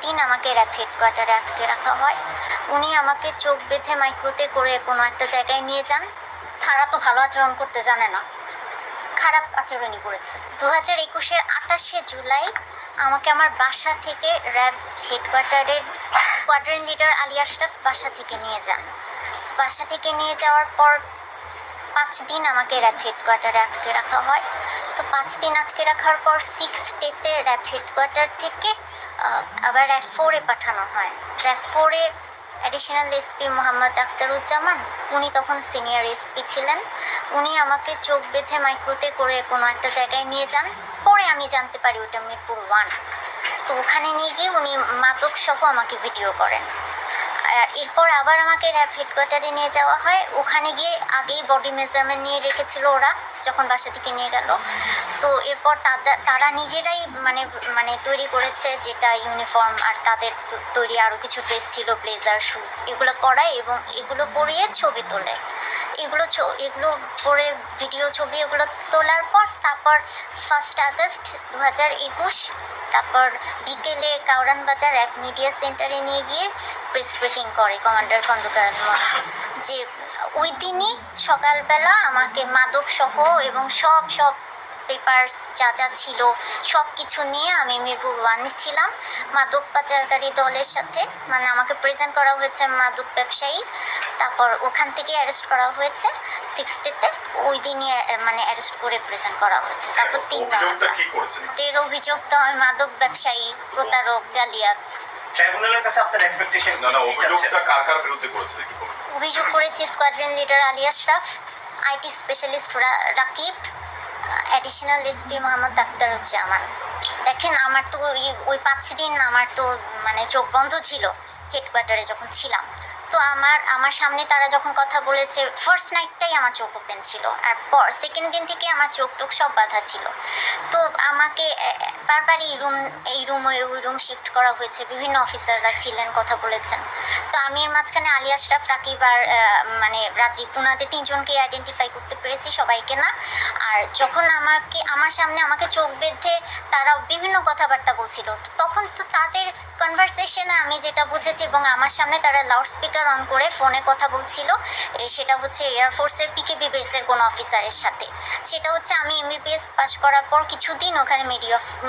দিন আমাকে র্যাব হেডকোয়ার্টারে আটকে রাখা হয়। উনি আমাকে চোখ বেঁধে মাইক্রোতে করে কোনো একটা জায়গায় নিয়ে যান। তারা তো ভালো আচরণ করতে জানে না, খারাপ আচরণই করেছে। 2021-এর 28শে জুলাই আমাকে আমার বাসা থেকে র্যাব হেডকোয়ার্টারের স্কোয়াড্রন লিডার আলী আশরাফ বাসা থেকে নিয়ে যান। বাসা থেকে নিয়ে যাওয়ার পর 5 দিন আমাকে র্যাব হেডকোয়ার্টারে আটকে রাখা হয়। তো 5 দিন আটকে রাখার পর 6 ডেতে র্যাব হেডকোয়ার্টার থেকে আবার র্যাব 4-এ পাঠানো হয়। র্যাব 4-এ অ্যাডিশনাল এসপি মোহাম্মদ আখতারুজ্জামান, উনি তখন সিনিয়র এসপি ছিলেন। উনি আমাকে চোখ বেঁধে মাইক্রোতে করে কোনো একটা জায়গায় নিয়ে যান। পরে আমি জানতে পারি ওটা মিরপুর 1। তো ওখানে নিয়ে গিয়ে উনি মাদক সহ আমাকে ভিডিও করেন। আর এরপর আবার আমাকে র্যাব হেডকোয়ার্টারে নিয়ে যাওয়া হয়। ওখানে গিয়ে আগেই বডি মেজারমেন্ট নিয়ে রেখেছিল ওরা যখন বাসা থেকে নিয়ে গেল। তো এরপর তারা নিজেরাই মানে তৈরি করেছে যেটা ইউনিফর্ম, আর তাদের তৈরি আরও কিছু ড্রেস ছিল, ব্লেজার, শুজ, এগুলো পরায় এবং এগুলো পরিয়ে ছবি তোলে। এগুলো পরে ভিডিও ছবি এগুলো তোলার পর তারপর 1 আগস্ট 2021 তারপর বিকেলে কাউরান বাজার এক মিডিয়া সেন্টারে নিয়ে গিয়ে প্রেস ব্রিফিং করে কমান্ডার খন্দকার যে ওই দিনই সকালবেলা আমাকে মাদক সহ এবং সব পেপারস যা ছিল সব কিছু নিয়ে আমি মিরপুর 1-এ ছিলাম মাদক পাচারকারী দলের সাথে। মানে আমাকে প্রেজেন্ট করা হয়েছে মাদক ব্যবসায়ী, তারপর ওখান থেকে অ্যারেস্ট করা হয়েছে 6 ডেতে। ওই দিনই মানে অ্যারেস্ট করে প্রেজেন্ট করা হয়েছে। তারপর 3 অভিযোগ তো আমি মাদক ব্যবসায়ী, প্রতারক, জালিয়াত। ট্রাইব্যুনালের কাছে আপনার এক্সপেকটেশন অভিযোগ করেছি squadron leader Ali Ashraf, IT specialist Rakib, additional SP Mohammad Akhtaruzzaman. দেখেন আমার তো ওই 5 দিন আমার তো মানে চোখ বন্ধ ছিল হেডকোয়ার্টারে যখন ছিলাম। তো আমার সামনে তারা যখন কথা বলেছে, ফার্স্ট নাইটটাই আমার চোখ ওপেন ছিল, আর পর সেকেন্ড দিন থেকে আমার চোখ টোক সব বাঁধা ছিল। তো আমাকে বারবার এই রুম ওই রুম শিফট করা হয়েছে, বিভিন্ন অফিসাররা ছিলেন, কথা বলেছেন। তো আমি এর মাঝখানে আলী আশরাফ, রাকিব আর মানে রাজীব, ওনাদের 3 জনকে আইডেন্টিফাই করতে পেরেছি, সবাইকে না। আর যখন আমার সামনে আমাকে চোখ বেঁধে তারা বিভিন্ন কথাবার্তা বলছিল, তখন তো তাদের কনভারসেশনে আমি যেটা বুঝেছি, এবং আমার সামনে তারা লাউড স্পিকার অন করে ফোনে কথা বলছিল, সেটা হচ্ছে এয়ারফোর্সের পিকেবি বেসের কোনো অফিসারের সাথে। সেটা হচ্ছে আমি এমবিবিএস পাস করার পর কিছুদিন ওখানে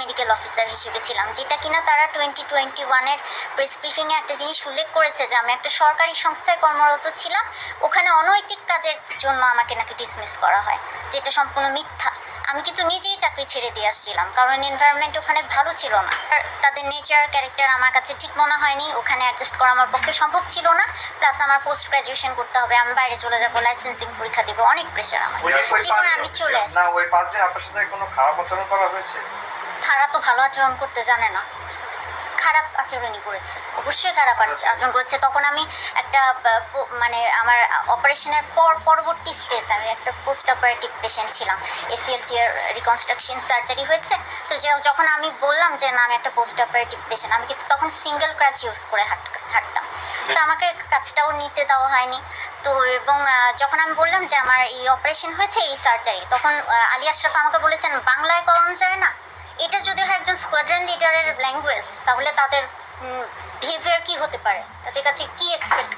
মেডিকেল অফিসার হিসেবে ছিলাম, যেটা কিনা তারা 2021-এর প্রেস ব্রিফিংয়ে একটা জিনিস উল্লেখ করেছে যে আমি একটা সরকারি সংস্থায় কর্মরত ছিলাম, ওখানে অনৈতিক কাজের জন্য আমাকে নাকি ডিসমিস করা হয়, যেটা সম্পূর্ণ মিথ্যা। আমি কিন্তু নিজেই চাকরি ছেড়ে দিয়ে আসছিলাম, কারণ এনভায়রনমেন্ট ওখানে ভালো ছিল না। আর তাদের নেচার ক্যারেক্টার আমার কাছে ঠিক মনে হয়নি, ওখানে অ্যাডজাস্ট করা আমার পক্ষে সম্ভব ছিল না। প্লাস আমার পোস্ট গ্রাজুয়েশন করতে হবে, আমি বাইরে চলে যাবো, লাইসেন্সিং পরীক্ষা দেবো, অনেক প্রেশার আমার জীবনে। আমি চলে আসি। না, ওই 5 দিন আপনার সাথে কোনো খারাপ আচরণ করা হয়েছে? তারা তো ভালো আচরণ করতে জানে না, খারাপ আচরণই করেছে, অবশ্যই খারাপ আচরণ করেছে। তখন আমি একটা মানে আমার অপারেশনের পরবর্তী স্টেজ, আমি একটা পোস্ট অপারেটিভ পেশেন্ট ছিলাম, ACLT এর রিকনস্ট্রাকশন সার্জারি হয়েছে। তো যখন আমি বললাম যে না আমি একটা পোস্ট অপারেটিভ পেশেন্ট, আমি কিন্তু তখন সিঙ্গেল ক্রাচ ইউজ করে হাঁটতাম। তো আমাকে কাজটাও নিতে দেওয়া হয়নি। তো এবং যখন আমি বললাম যে আমার এই অপারেশন হয়েছে, এই সার্জারি, তখন আলী আশরাফ আমাকে বলেছেন বাংলায় কম যায় না। এটা যদি হয় একজন স্কোয়াড্রন লিডারের ল্যাঙ্গুয়েজ, তাহলে তাদের বিহেভিয়ার কি হতে পারে, তাদের কাছে কি এক্সপেক্ট